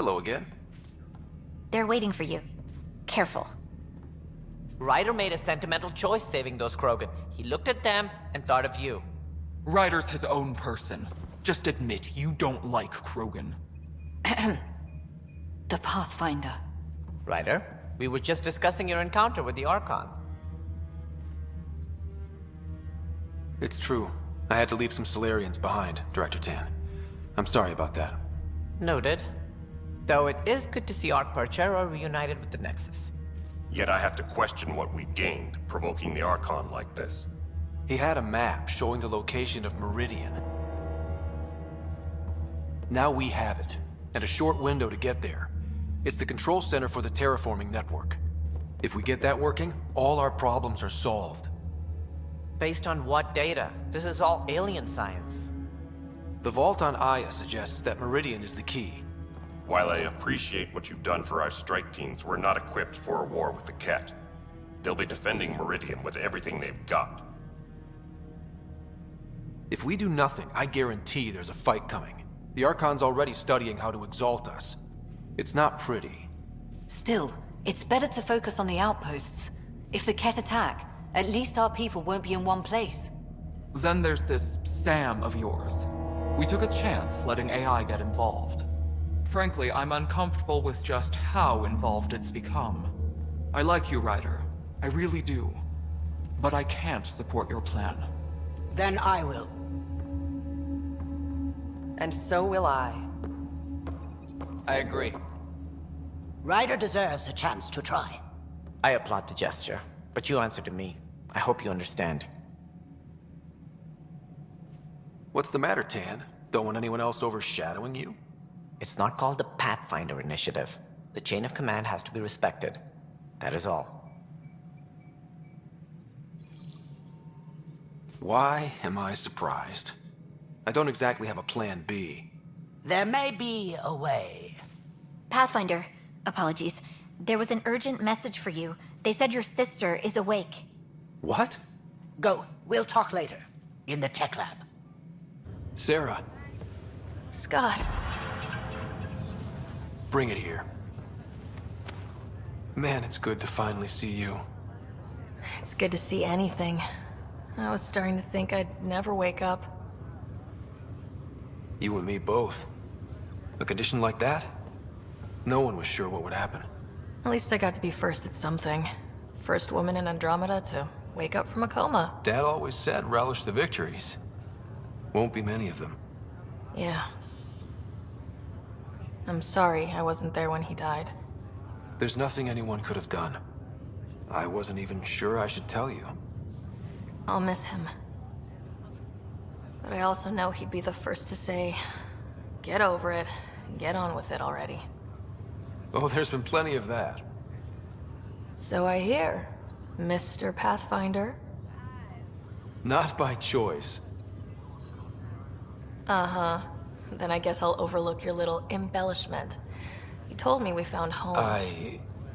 Hello again. They're waiting for you. Careful. Ryder made a sentimental choice saving those Krogan. He looked at them and thought of you. Ryder's his own person. Just admit you don't like Krogan. The Pathfinder. Ryder, we were just discussing your encounter with the Archon. It's true. I had to leave some Solarians behind, Director Tan. I'm sorry about that. Noted. Though it is good to see Arc-Perchera reunited with the Nexus. Yet I have to question what we gained, provoking the Archon like this. He had a map showing the location of Meridian. Now we have it, and a short window to get there. It's the control center for the terraforming network. If we get that working, all our problems are solved. Based on what data? This is all alien science. The vault on Aya suggests that Meridian is the key. While I appreciate what you've done for our strike teams, we're not equipped for a war with the Ket. They'll be defending Meridian with everything they've got. If we do nothing, I guarantee there's a fight coming. The Archon's already studying how to exalt us. It's not pretty. Still, it's better to focus on the outposts. If the Ket attack, at least our people won't be in one place. Then there's this Sam of yours. We took a chance letting AI get involved. Frankly, I'm uncomfortable with just how involved it's become. I like you, Ryder. I really do. But I can't support your plan. Then I will. And so will I. I agree. Ryder deserves a chance to try. I applaud the gesture, but you answer to me. I hope you understand. What's the matter, Tan? Don't want anyone else overshadowing you? It's not called the Pathfinder Initiative. The chain of command has to be respected. That is all. Why am I surprised? I don't exactly have a plan B. There may be a way. Pathfinder, apologies. There was an urgent message for you. They said your sister is awake. What? Go. We'll talk later. In the tech lab. Sarah, Scott. bring it here. Man, it's good to finally see you. It's good to see anything. I was starting to think I'd never wake up. You and me both. A condition like that? No one was sure what would happen. At least I got to be first at something. First woman in Andromeda to wake up from a coma. Dad always said relish the victories. Won't be many of them. Yeah. I'm sorry I wasn't there when he died. There's nothing anyone could have done. I wasn't even sure I should tell you. I'll miss him. But I also know he'd be the first to say, get over it, and get on with it already. Oh, there's been plenty of that. So I hear, Mr. Pathfinder. Not by choice. Uh-huh. Then I guess I'll overlook your little embellishment. You told me we found home.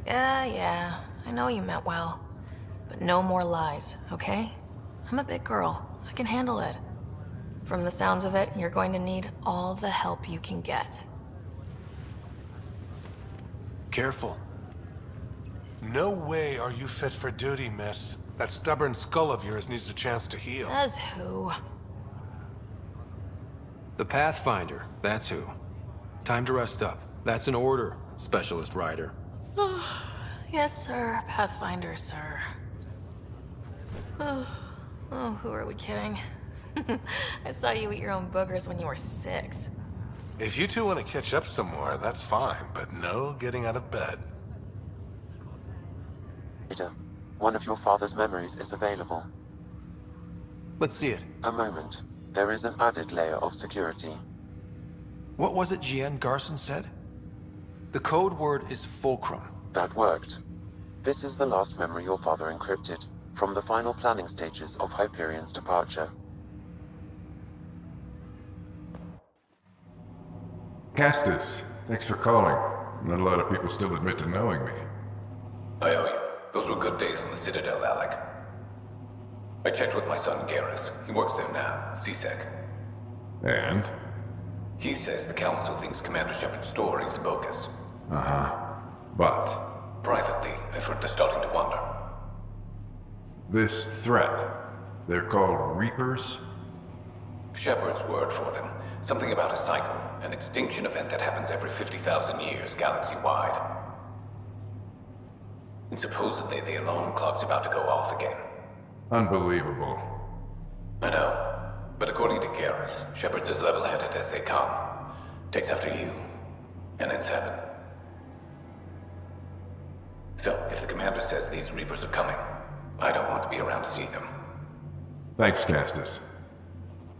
Yeah, I know you meant well. But no more lies, okay? I'm a big girl. I can handle it. From the sounds of it, you're going to need all the help you can get. Careful. No way are you fit for duty, miss. That stubborn skull of yours needs a chance to heal. Says who? The Pathfinder, that's who. Time to rest up. That's an order, Specialist Ryder. Yes, sir. Pathfinder, sir. Oh, who are we kidding? I saw you eat your own boogers when you were 6. If you two want to catch up some more, that's fine, but no getting out of bed. Peter, one of your father's memories is available. Let's see it. A moment. There is an added layer of security. What was it Jian Garson said? The code word is fulcrum. That worked. This is the last memory your father encrypted, from the final planning stages of Hyperion's departure. Castus, thanks for calling. Not a lot of people still admit to knowing me. I owe you. Those were good days on the Citadel, Alec. I checked with my son Garrus. He works there now, CSEC. And? He says the Council thinks Commander Shepard's story is bogus. Uh-huh. But Privately, I've heard they're starting to wonder. this threat, they're called Reapers? Shepard's word for them. Something about a cycle, an extinction event that happens every 50,000 years, galaxy-wide. And supposedly the alarm clock's about to go off again. Unbelievable. I know. But according to Garrus, Shepard's as level-headed as they come. Takes after you. And then 7. So, if the commander says these Reapers are coming, I don't want to be around to see them. Thanks, Castus.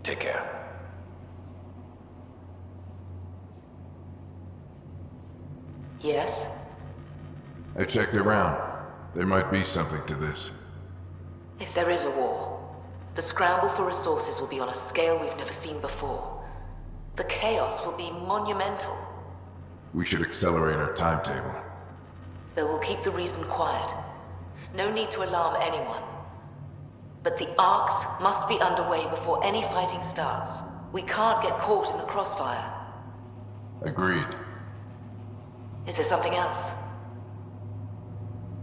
Take care. Yes? I checked around. There might be something to this. If there is a war, the scramble for resources will be on a scale we've never seen before. The chaos will be monumental. We should accelerate our timetable. They will keep the reason quiet. No need to alarm anyone. But the arcs must be underway before any fighting starts. We can't get caught in the crossfire. Agreed. Is there something else?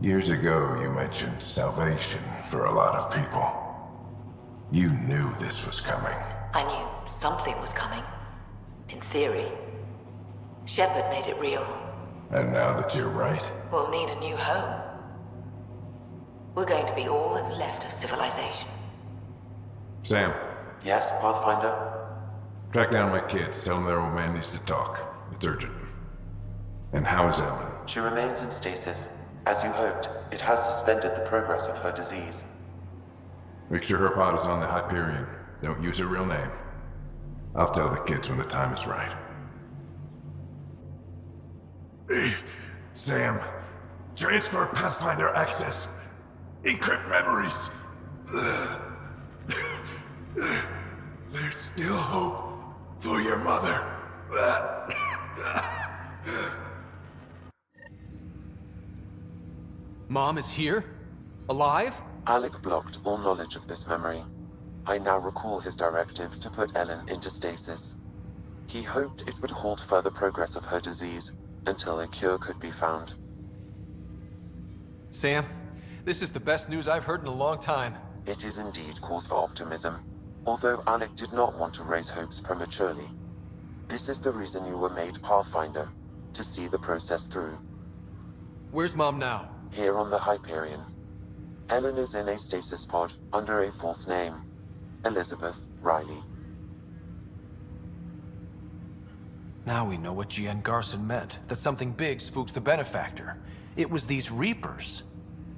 Years ago, you mentioned salvation for a lot of people. You knew this was coming. I knew something was coming. In theory. Shepard made it real. And now that you're right, We'll need a new home. We're going to be all that's left of civilization. Sam, Yes, Pathfinder? track down my kids. Tell them their old man needs to talk. It's urgent. And how is Ellen? She remains in stasis. As you hoped, it has suspended the progress of her disease. Make sure her pod is on the Hyperion. Don't use her real name. I'll tell the kids when the time is right. Hey, Sam. Transfer Pathfinder access. Encrypt memories. There's still hope for your mother. Mom is here? Alive? Alec blocked all knowledge of this memory. I now recall his directive to put Ellen into stasis. He hoped it would halt further progress of her disease until a cure could be found. Sam, this is the best news I've heard in a long time. It is indeed cause for optimism, although Alec did not want to raise hopes prematurely. This is the reason you were made Pathfinder, to see the process through. Where's Mom now? Here on the Hyperion. Ellen is in a stasis pod under a false name. Elizabeth Riley. Now we know what GN Garson meant, that something big spooked the Benefactor. It was these Reapers.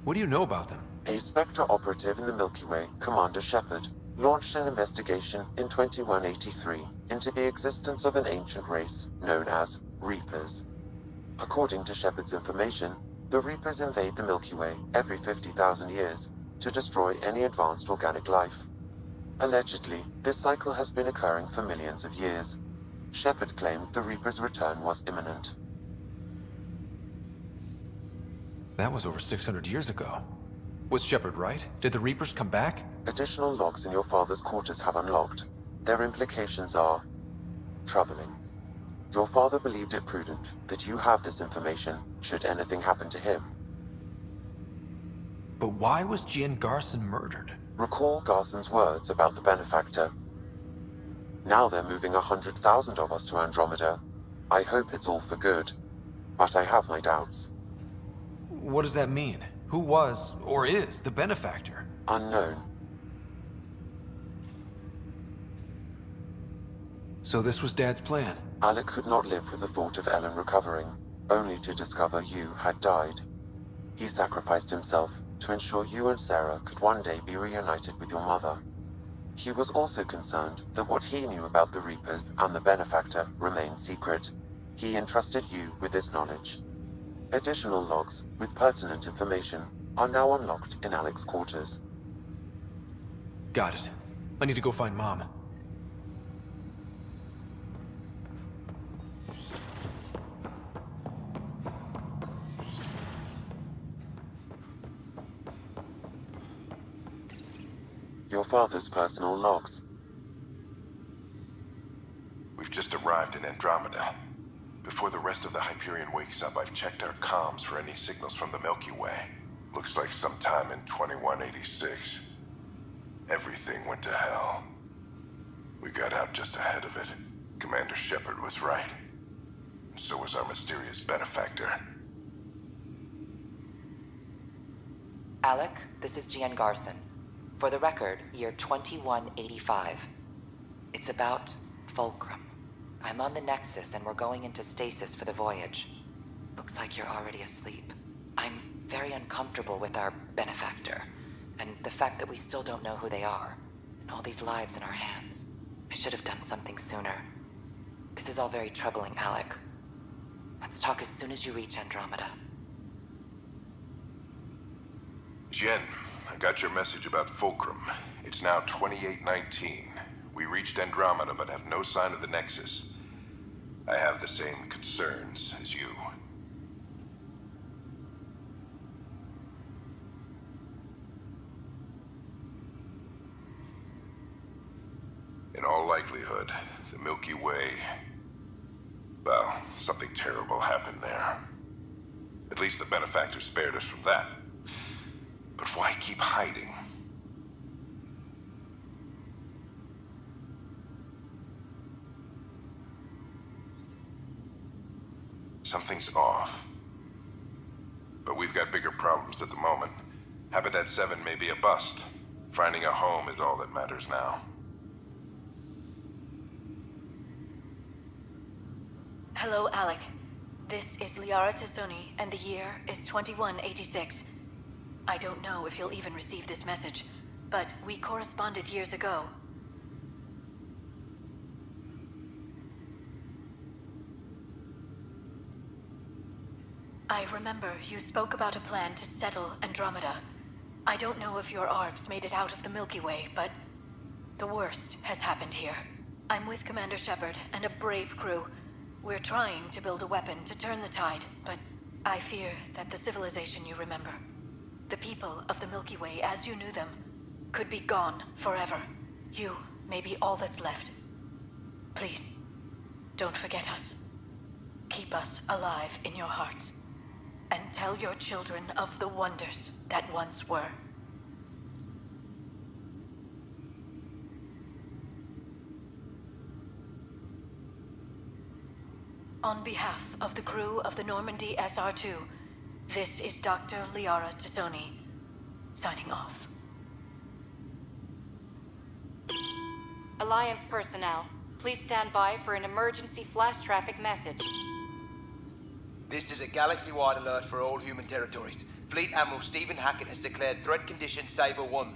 What do you know about them? A Spectre operative in the Milky Way, Commander Shepard, launched an investigation in 2183 into the existence of an ancient race known as Reapers. According to Shepard's information, the Reapers invade the Milky Way every 50,000 years to destroy any advanced organic life. Allegedly, this cycle has been occurring for millions of years. Shepard claimed the Reapers' return was imminent. That was over 600 years ago. Was Shepard right? Did the Reapers come back? Additional logs in your father's quarters have unlocked. Their implications are troubling. Your father believed it prudent that you have this information should anything happen to him. But why was GN Garson murdered? Recall Garson's words about the Benefactor. Now they're moving 100,000 of us to Andromeda. I hope it's all for good, but I have my doubts. What does that mean? Who was, or is, the Benefactor? Unknown. So this was Dad's plan? Alec could not live with the thought of Ellen recovering, only to discover you had died. He sacrificed himself to ensure you and Sarah could one day be reunited with your mother. He was also concerned that what he knew about the Reapers and the Benefactor remained secret. He entrusted you with this knowledge. Additional logs with pertinent information are now unlocked in Alec's quarters. Got it. I need to go find Mom. Your father's personal logs. We've We've just arrived in Andromeda. Before the rest of the Hyperion wakes up, I've checked our comms for any signals from the Milky Way. Looks like sometime in 2186. Everything went to hell. We got out just ahead of it. Commander Shepard was right. So was our mysterious benefactor. Alec, this is Gian Garson. For the record, year 2185. It's about Fulcrum. I'm on the Nexus and we're going into stasis for the voyage. Looks like you're already asleep. I'm very uncomfortable with our benefactor, and the fact that we still don't know who they are, and all these lives in our hands. I should have done something sooner. This is all very troubling, Alec. Let's talk as soon as you reach Andromeda. Jen, I got your message about Fulcrum. It's now 2819. We reached Andromeda but have no sign of the Nexus. I have the same concerns as you. In all likelihood, the Milky Way... well, something terrible happened there. At least the benefactor spared us from that. But why keep hiding? Something's off. But we've got bigger problems at the moment. Habitat 7 may be a bust. Finding a home is all that matters now. Hello, Alec. This is Liara Tassoni, and the year is 2186. I don't know if you'll even receive this message, but we corresponded years ago. I remember you spoke about a plan to settle Andromeda. I don't know if your arcs made it out of the Milky Way, but the worst has happened here. I'm with Commander Shepard and a brave crew. We're trying to build a weapon to turn the tide, but I fear that the civilization you remember, the people of the Milky Way as you knew them, could be gone forever. You may be all that's left. Please, don't forget us. Keep us alive in your hearts. And tell your children of the wonders that once were. On behalf of the crew of the Normandy SR2, this is Dr. Liara Tassoni, signing off. Alliance personnel, please stand by for an emergency flash traffic message. This is a galaxy-wide alert for all human territories. Fleet Admiral Stephen Hackett has declared threat condition Saber 1.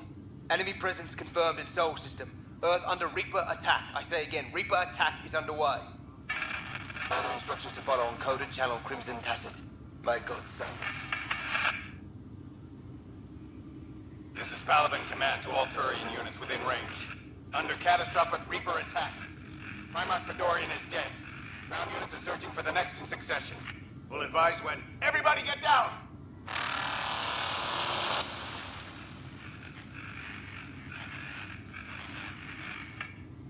Enemy presence confirmed in Sol System. Earth under Reaper attack. I say again, Reaper attack is underway. Instructions to follow on coded channel Crimson Tacit. May God save. This is Paladin Command to all Turian units within range. Under catastrophic Reaper attack. Primarch Fedorian is dead. Ground units are searching for the next in succession. We'll advise when. Everybody get down!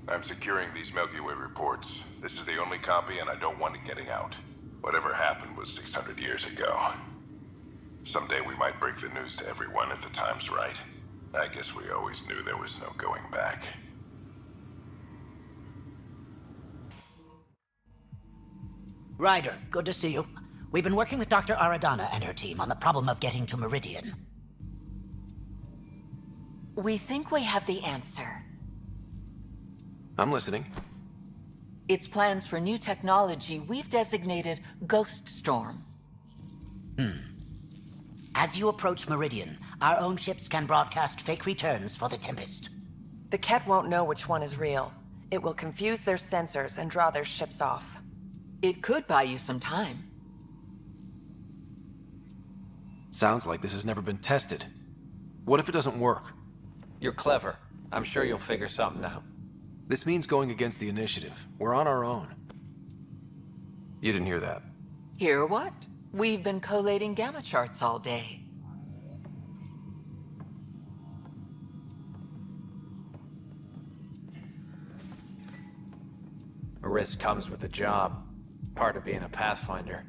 I'm securing these Milky Way reports. This is the only copy and I don't want it getting out. Whatever happened was 600 years ago. Someday we might break the news to everyone if the time's right. I guess we always knew there was no going back. Ryder, good to see you. We've been working with Dr. Aradana and her team on the problem of getting to Meridian. We think we have the answer. I'm listening. It's plans for new technology we've designated Ghost Storm. As you approach Meridian, our own ships can broadcast fake returns for the Tempest. The Ket won't know which one is real. It will confuse their sensors and draw their ships off. It could buy you some time. Sounds like this has never been tested. What if it doesn't work? You're clever. I'm sure you'll figure something out. This means going against the initiative. We're on our own. You didn't hear that. Hear what? We've been collating gamma charts all day. risk comes with the job. Part of being a Pathfinder.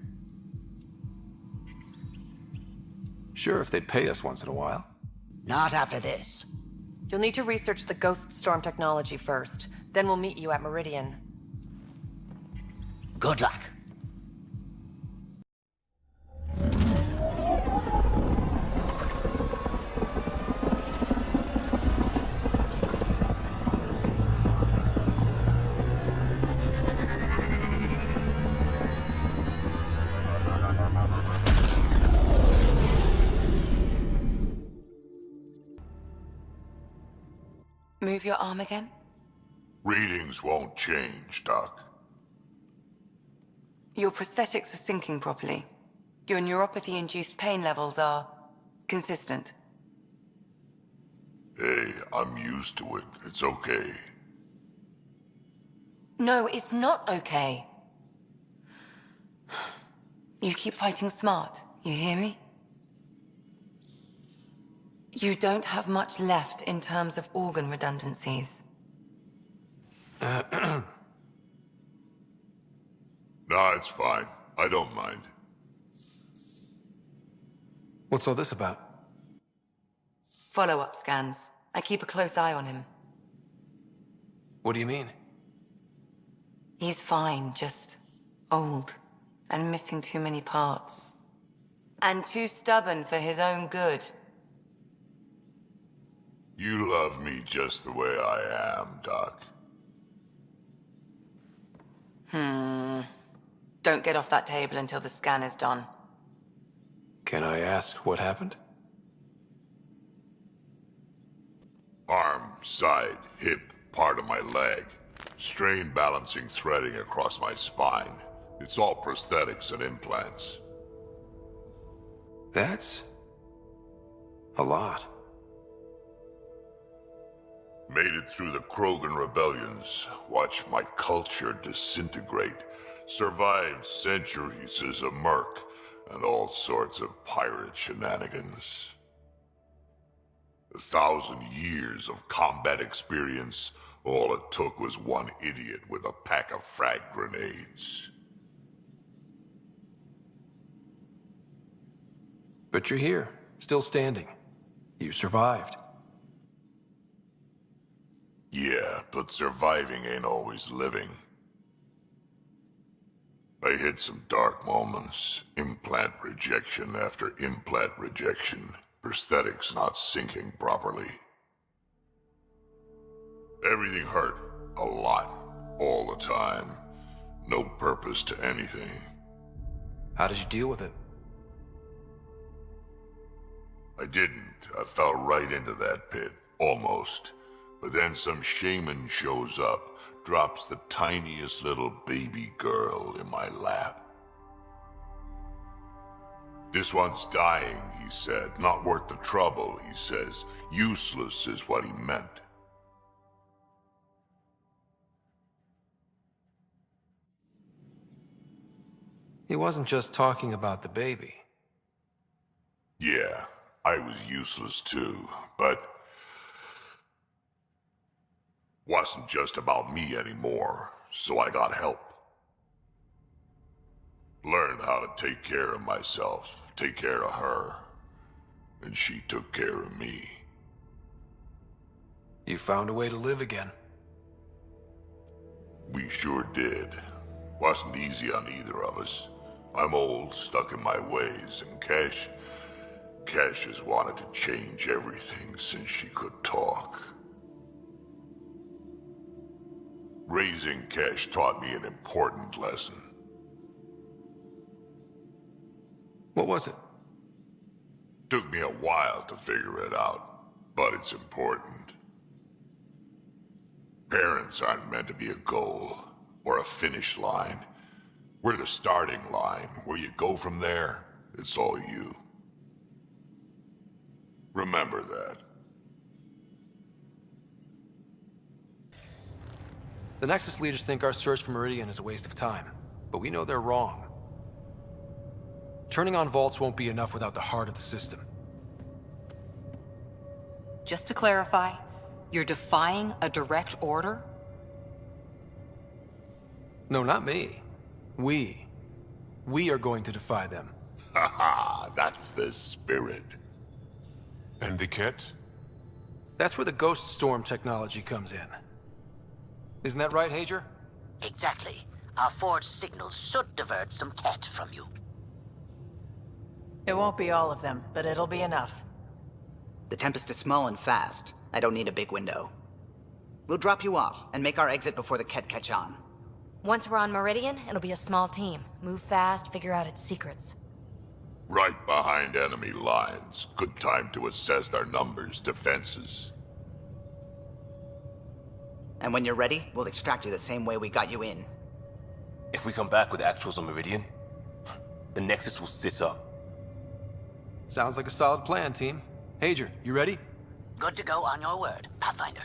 Sure, if they'd pay us once in a while. Not after this. You'll need to research the ghost storm technology first. Then we'll meet you at Meridian. Good luck. Move your arm again? Readings won't change, Doc. Your prosthetics are syncing properly. Your neuropathy-induced pain levels are consistent. Hey, I'm used to it. It's okay. No, it's not okay. You keep fighting smart, you hear me? You don't have much left in terms of organ redundancies. Nah, it's fine. I don't mind. What's all this about? Follow-up scans. I keep a close eye on him. What do you mean? He's fine, just old and missing too many parts. And too stubborn for his own good. You love me just the way I am, Doc. Don't get off that table until the scan is done. Can I ask what happened? Arm, side, hip, part of my leg. Strain balancing threading across my spine. It's all prosthetics and implants. That's a lot. Made it through the Krogan rebellions. Watched my culture disintegrate. Survived centuries as a merc. And all sorts of pirate shenanigans. 1,000 years of combat experience. All it took was one idiot with a pack of frag grenades. But you're here, still standing. You survived. Yeah, but surviving ain't always living. I hit some dark moments. Implant rejection after implant rejection. Prosthetics not syncing properly. Everything hurt. A lot. All the time. No purpose to anything. How did you deal with it? I didn't. I fell right into that pit. Almost. But then some shaman shows up, drops the tiniest little baby girl in my lap. This one's dying, he said. Not worth the trouble, he says. Useless is what he meant. He wasn't just talking about the baby. Yeah, I was useless too, but wasn't just about me anymore, so I got help. Learned how to take care of myself, take care of her, and she took care of me. You found a way to live again. We sure did. Wasn't easy on either of us. I'm old, stuck in my ways, and Cash has wanted to change everything since she could talk. Raising Cash taught me an important lesson. What was it? Took me a while to figure it out, but it's important. Parents aren't meant to be a goal, or a finish line. We're the starting line. Where you go from there, it's all you. Remember that. The Nexus leaders think our search for Meridian is a waste of time, but we know they're wrong. Turning on vaults won't be enough without the heart of the system. Just to clarify, you're defying a direct order? No, not me. We. We are going to defy them. Haha, that's the spirit. And the kit? That's where the ghost storm technology comes in. Isn't that right, Hager? Exactly. Our forged signals should divert some cat from you. It won't be all of them, but it'll be enough. The Tempest is small and fast. I don't need a big window. We'll drop you off and make our exit before the Ket catch on. Once we're on Meridian, it'll be a small team. Move fast, figure out its secrets. Right behind enemy lines. Good time to assess their numbers, defenses. And when you're ready, we'll extract you the same way we got you in. If we come back with actuals on Meridian, the Nexus will sit up. Sounds like a solid plan, team. Hager, you ready? Good to go on your word, Pathfinder.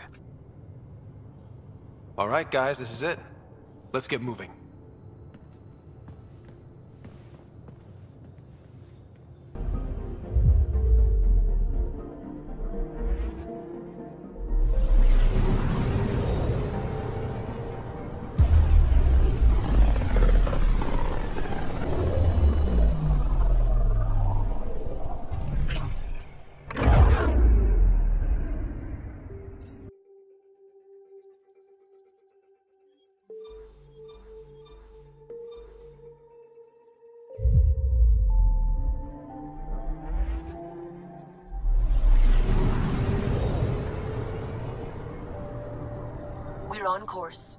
All right, guys, this is it. Let's get moving. We're on course.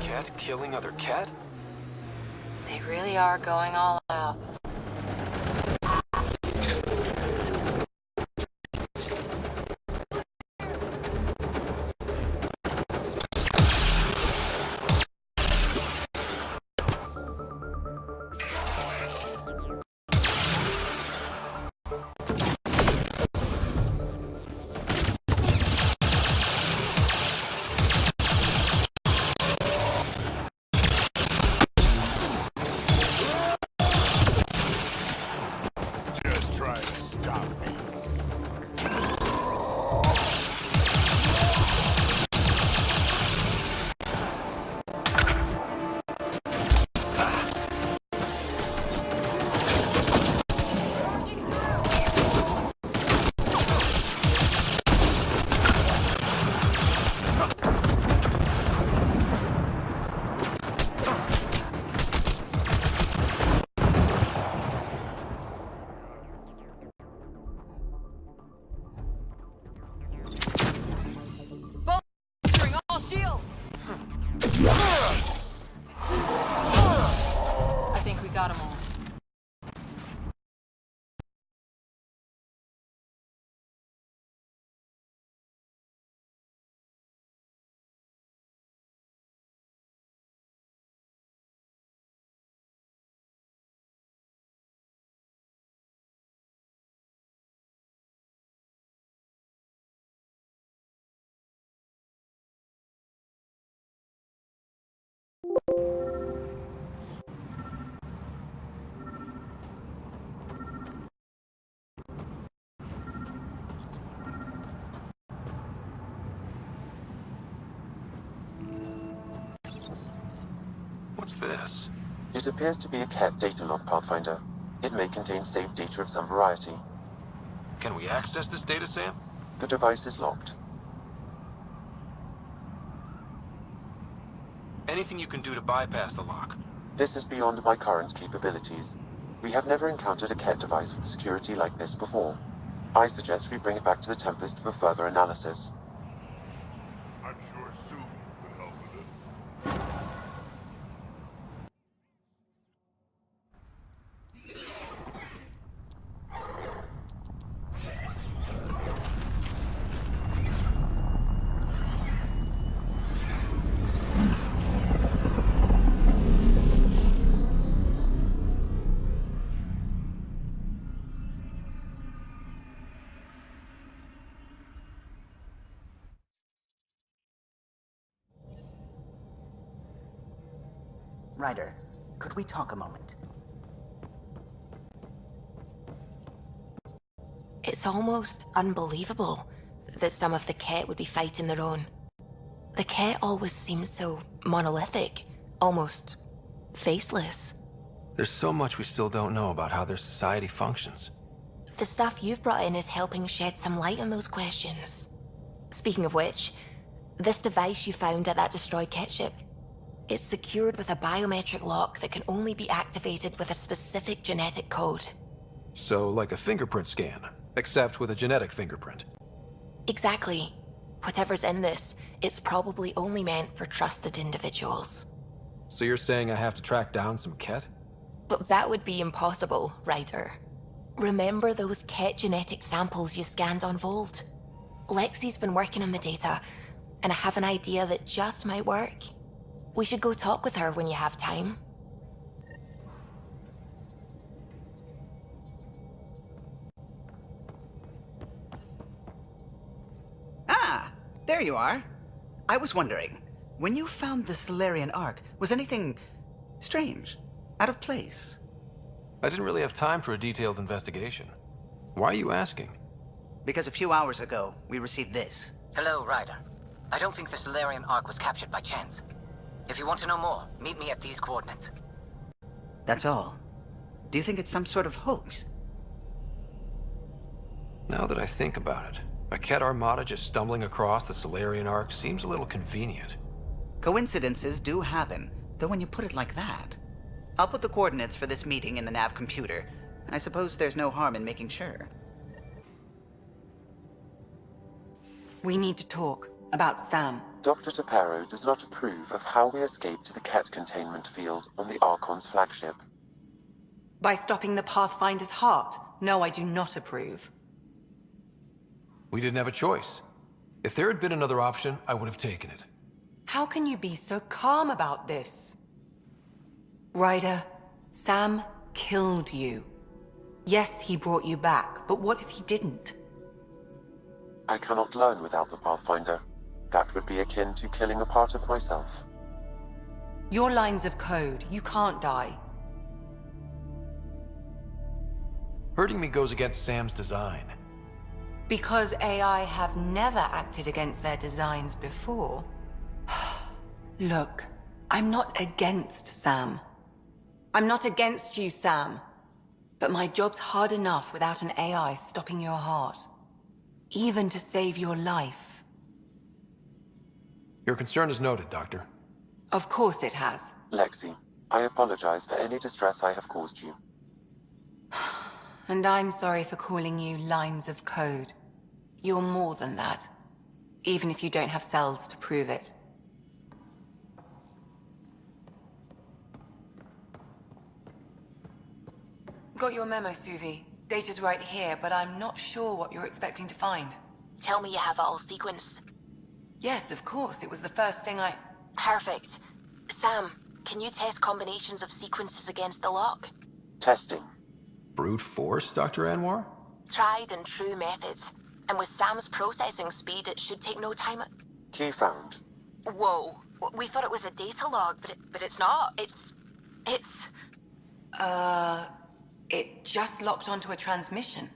Cat killing other cat? They really are going all out. I think we got them all. What's this? It appears to be a cat data log, Pathfinder. It may contain saved data of some variety. Can we access this data, Sam? The device is locked. Anything you can do to bypass the lock? This is beyond my current capabilities. We have never encountered a cat device with security like this before. I suggest we bring it back to the Tempest for further analysis. I'm sure Sue could help with it. Ryder, could we talk a moment? It's almost unbelievable that some of the Ket would be fighting their own. The Ket always seems so monolithic, almost faceless. There's so much we still don't know about how their society functions. The stuff you've brought in is helping shed some light on those questions. Speaking of which, this device you found at that destroyed Ket ship, it's secured with a biometric lock that can only be activated with a specific genetic code. So, like a fingerprint scan, except with a genetic fingerprint. Exactly. Whatever's in this, it's probably only meant for trusted individuals. So you're saying I have to track down some Ket? But that would be impossible, Ryder. Remember those Ket genetic samples you scanned on Vold? Lexi's been working on the data, and I have an idea that just might work. We should go talk with her when you have time. Ah, there you are. I was wondering, when you found the Solarian Ark, was anything strange, out of place? I didn't really have time for a detailed investigation. Why are you asking? Because a few hours ago, we received this. Hello, Ryder. I don't think the Solarian Ark was captured by chance. If you want to know more, meet me at these coordinates. That's all. Do you think it's some sort of hoax? Now that I think about it, a Ket armada just stumbling across the Solarian Ark seems a little convenient. Coincidences do happen, though when you put it like that. I'll put the coordinates for this meeting in the nav computer. I suppose there's no harm in making sure. We need to talk about Sam. Dr. Taparo does not approve of how we escaped to the Ket containment field on the Archon's flagship. By stopping the Pathfinder's heart? No, I do not approve. We didn't have a choice. If there had been another option, I would have taken it. How can you be so calm about this? Ryder, Sam killed you. Yes, he brought you back, but what if he didn't? I cannot learn without the Pathfinder. That would be akin to killing a part of myself. Your lines of code, you can't die. Hurting me goes against Sam's design. Because AI have never acted against their designs before. Look, I'm not against Sam. I'm not against you, Sam. But my job's hard enough without an AI stopping your heart. Even to save your life. Your concern is noted, Doctor. Of course it has. Lexi, I apologize for any distress I have caused you. And I'm sorry for calling you lines of code. You're more than that. Even if you don't have cells to prove it. Got your memo, Suvi. Data's right here, but I'm not sure what you're expecting to find. Tell me you have it all sequenced. Yes, of course. It was the first thing I... Perfect. Sam, can you test combinations of sequences against the lock? Testing. Brute force, Dr. Anwar? Tried and true methods. And with Sam's processing speed, it should take no time. Key found. Whoa. We thought it was a data log, but it's not. It's... It just locked onto a transmission.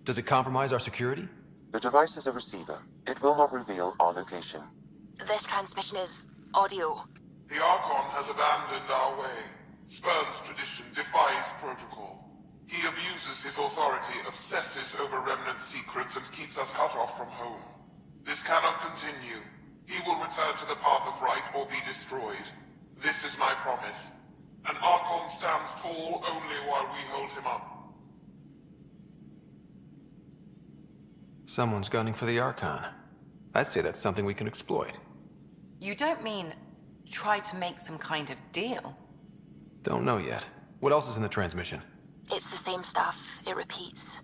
Does it compromise our security? The device is a receiver. It will not reveal our location. This transmission is audio. The Archon has abandoned our way, spurns tradition, defies protocol. He abuses his authority, obsesses over remnant secrets, and keeps us cut off from home. This cannot continue. He will return to the path of right or be destroyed. This is my promise. An Archon stands tall only while we hold him up. Someone's gunning for the Archon. I'd say that's something we can exploit. You don't mean try to make some kind of deal? Don't know yet. What else is in the transmission? It's the same stuff. It repeats.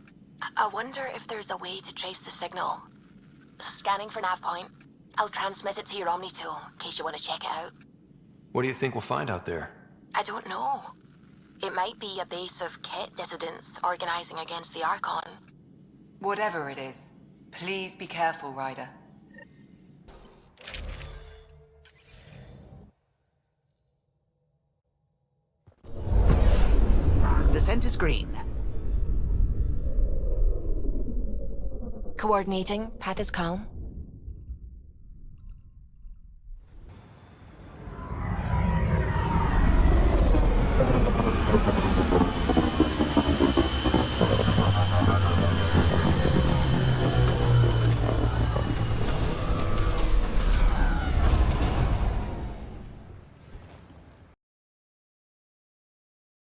I wonder if there's a way to trace the signal. Scanning for nav point. I'll transmit it to your Omni tool, in case you want to check it out. What do you think we'll find out there? I don't know. It might be a base of Ket dissidents organizing against the Archon. Whatever it is, please be careful, Ryder. Descent is green. Coordinating. Path is calm.